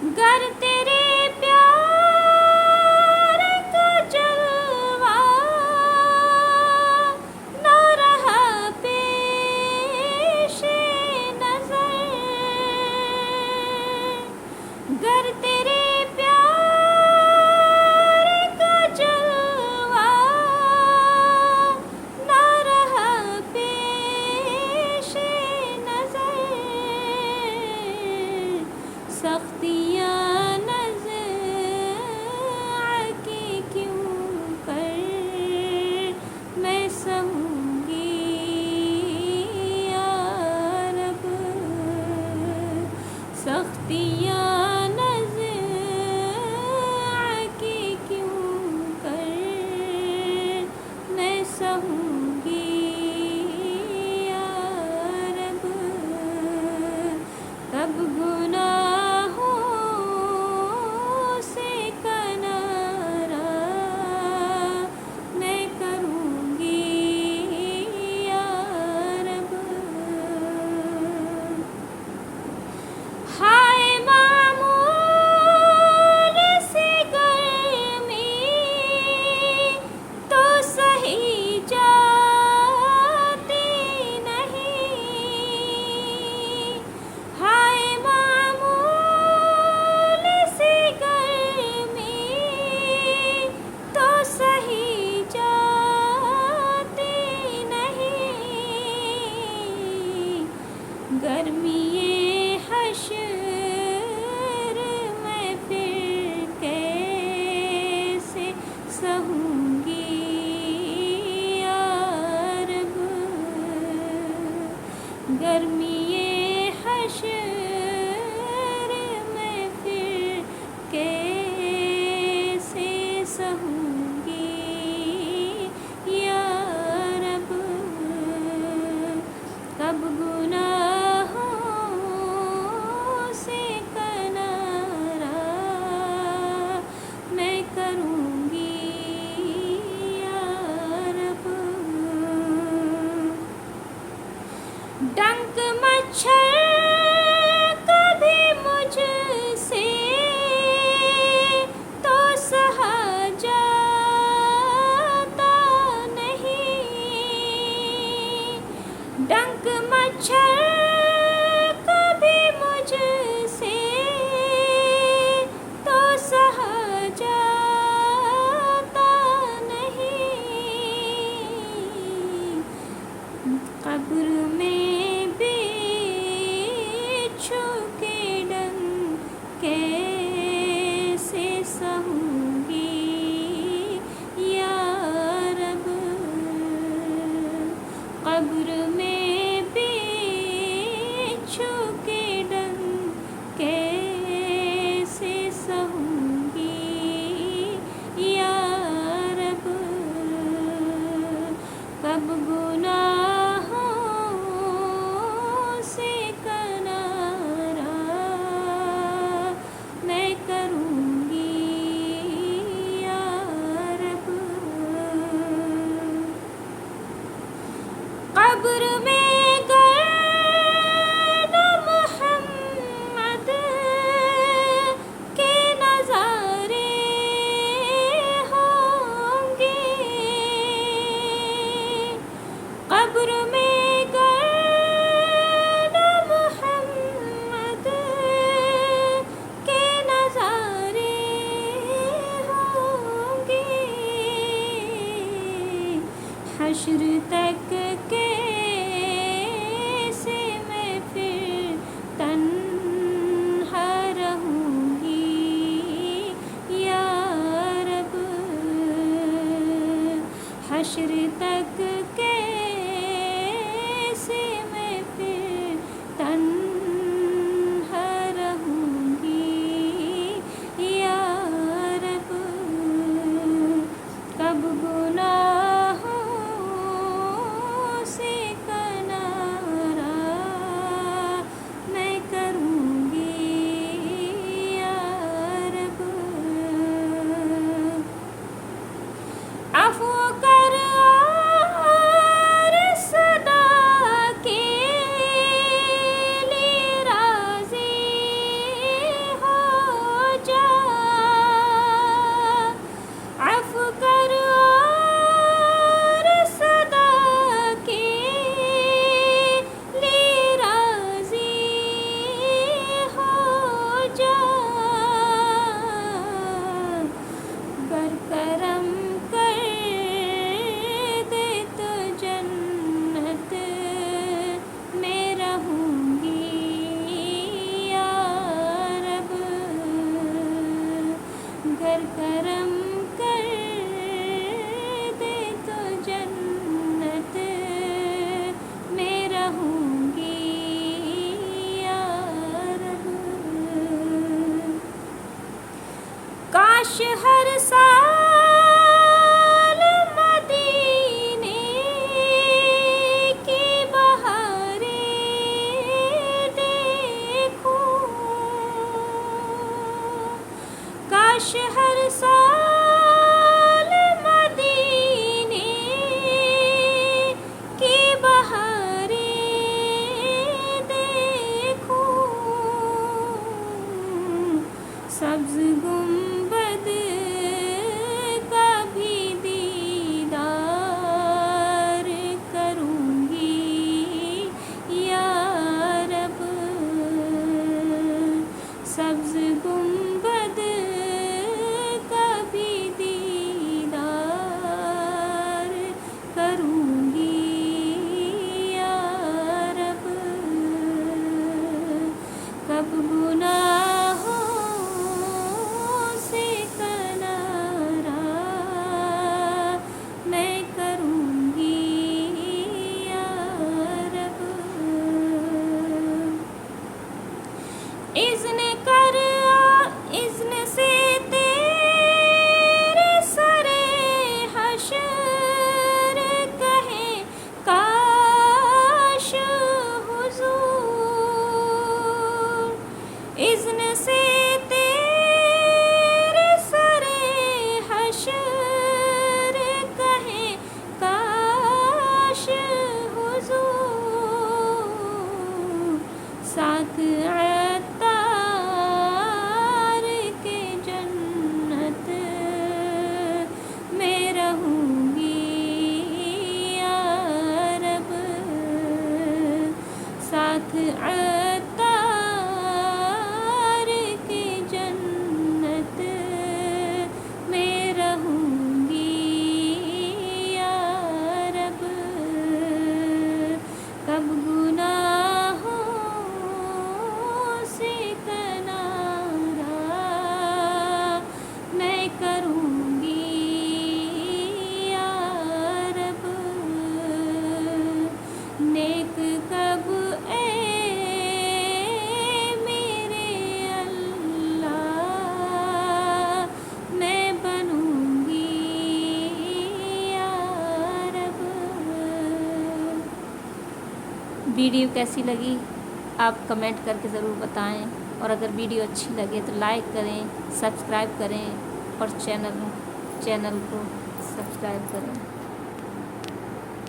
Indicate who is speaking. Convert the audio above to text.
Speaker 1: گر تیرے پیار کا جلوہ نہ رہا پیش نظر، گر تیرے پیار کا جلوہ نہ رہا پیش نظر، سختیاں کی کیوں کر میں سہوں گی یا رب، سختیاں کی کیوں کر میں سہوں گی یا رب، کب گناہوں سے کنارہ میں کروں گی یا رب، ہائے معمول سی گرمی تو سہی جاتی نہیں، ہائے معمول سی گرمی تو سہی جاتی نہیں، گرمی حشر میں پھر کیسے سہوں گی یا رب، گرمی حشر میں پھر کیسے سہوں گی یا رب، کب گناہوں سے کنارہ میں کروں گی یا رب، ڈنک مچھر کبھی مجھ سے تو سہا جاتا نہیں، ڈنک مچھر کبھی مجھ سے تو سہا جاتا نہیں، قبر میں بچھو کے ڈنگ کیسے سہوں گی یا رب، قبر میں بچھو کے ڈنگ کیسے سہوں گی یا رب، کب گناہوں سے کنارہ میں کروں گی یا رب، قبر میں گر نہ محمد کے نظارے ہوں گے، قبر میں گر نہ محمد کے نظارے ہوں گے، حشر تک کیسے میں پھر تنہا رہوں گی یا رب، حشر تک کیسے میں پھر تنہا رہوں گی یا رب، کب گناہوں کاش ہر سال مدینے کی بہاریں دیکھوں، کاش ہر سال مدینے کی بہاریں دیکھوں، سبز گنبد کا بھی دیدار کروں گی یا رب، سبز گنبد کا بھی دیدار کروں گی یا رب، کب گناہوں سے کنارہ میں کروں گی یا رب، اذن کر اذن سے تیرے سرے حشر کہیں کاش حضور، اذن سے تیرے سرے حشر کہیں کاش حضور، ساتھ عطار کے جنت میں رہوں گی یا رب، ساتھ عطار کے جنت میں رہوں گی یا رب، کب گناہوں سے کنارہ میں کروں گی یا رب، نیک کب اے میرے اللہ میں بنوں گی یا رب۔ ویڈیو کیسی لگی آپ کمنٹ کر کے ضرور بتائیں، اور اگر ویڈیو اچھی لگے تو لائک کریں، سبسکرائب کریں اور چینل کو سبسکرائب کریں۔